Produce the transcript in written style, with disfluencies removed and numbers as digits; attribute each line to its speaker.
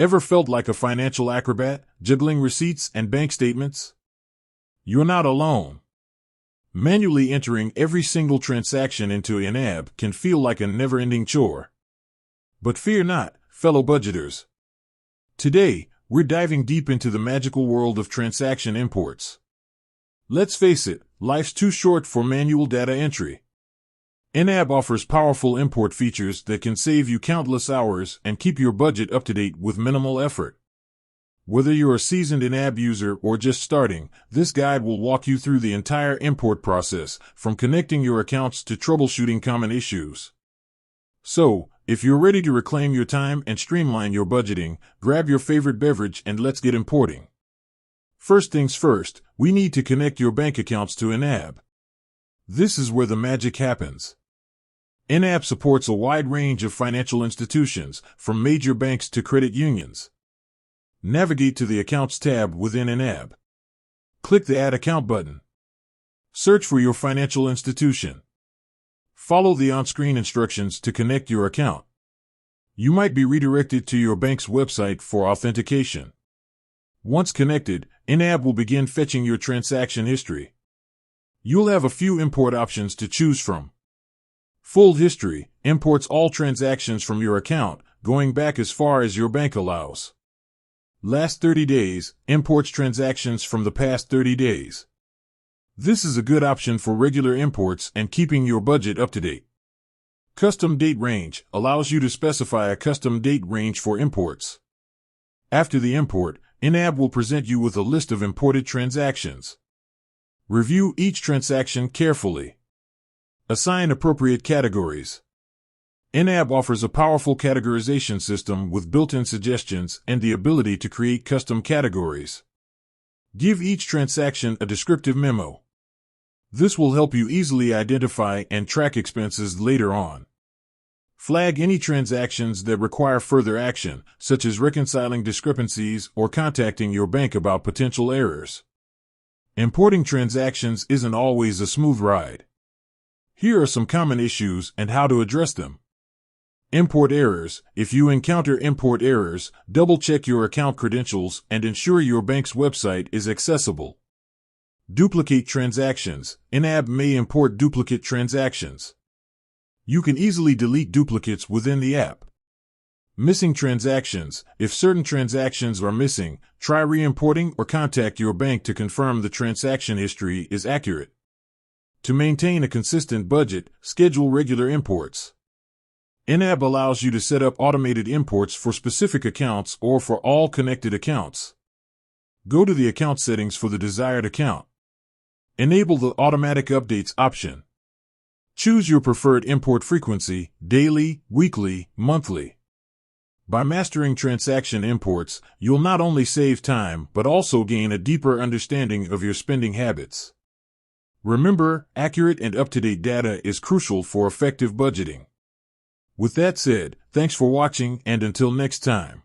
Speaker 1: Ever felt like a financial acrobat, juggling receipts and bank statements? You're not alone. Manually entering every single transaction into YNAB can feel like a never-ending chore. But fear not, fellow budgeters. Today, we're diving deep into the magical world of transaction imports. Let's face it, life's too short for manual data entry. YNAB offers powerful import features that can save you countless hours and keep your budget up to date with minimal effort. Whether you're a seasoned YNAB user or just starting, this guide will walk you through the entire import process, from connecting your accounts to troubleshooting common issues. So, if you're ready to reclaim your time and streamline your budgeting, grab your favorite beverage and let's get importing. First things first, we need to connect your bank accounts to YNAB. This is where the magic happens. YNAB supports a wide range of financial institutions, from major banks to credit unions. Navigate to the Accounts tab within YNAB. Click the Add Account button. Search for your financial institution. Follow the on-screen instructions to connect your account. You might be redirected to your bank's website for authentication. Once connected, YNAB will begin fetching your transaction history. You'll have a few import options to choose from. Full History imports all transactions from your account, going back as far as your bank allows. Last 30 days imports transactions from the past 30 days. This is a good option for regular imports and keeping your budget up to date. Custom Date Range allows you to specify a custom date range for imports. After the import, YNAB will present you with a list of imported transactions. Review each transaction carefully. Assign appropriate categories. YNAB offers a powerful categorization system with built-in suggestions and the ability to create custom categories. Give each transaction a descriptive memo. This will help you easily identify and track expenses later on. Flag any transactions that require further action, such as reconciling discrepancies or contacting your bank about potential errors. Importing transactions isn't always a smooth ride. Here are some common issues and how to address them. Import errors. If you encounter import errors, double-check your account credentials and ensure your bank's website is accessible. Duplicate transactions. YNAB may import duplicate transactions. You can easily delete duplicates within the app. Missing transactions. If certain transactions are missing, try re-importing or contact your bank to confirm the transaction history is accurate. To maintain a consistent budget, schedule regular imports. YNAB allows you to set up automated imports for specific accounts or for all connected accounts. Go to the account settings for the desired account. Enable the automatic updates option. Choose your preferred import frequency, daily, weekly, monthly. By mastering transaction imports, you'll not only save time but also gain a deeper understanding of your spending habits. Remember, accurate and up-to-date data is crucial for effective budgeting. With that said, thanks for watching and until next time.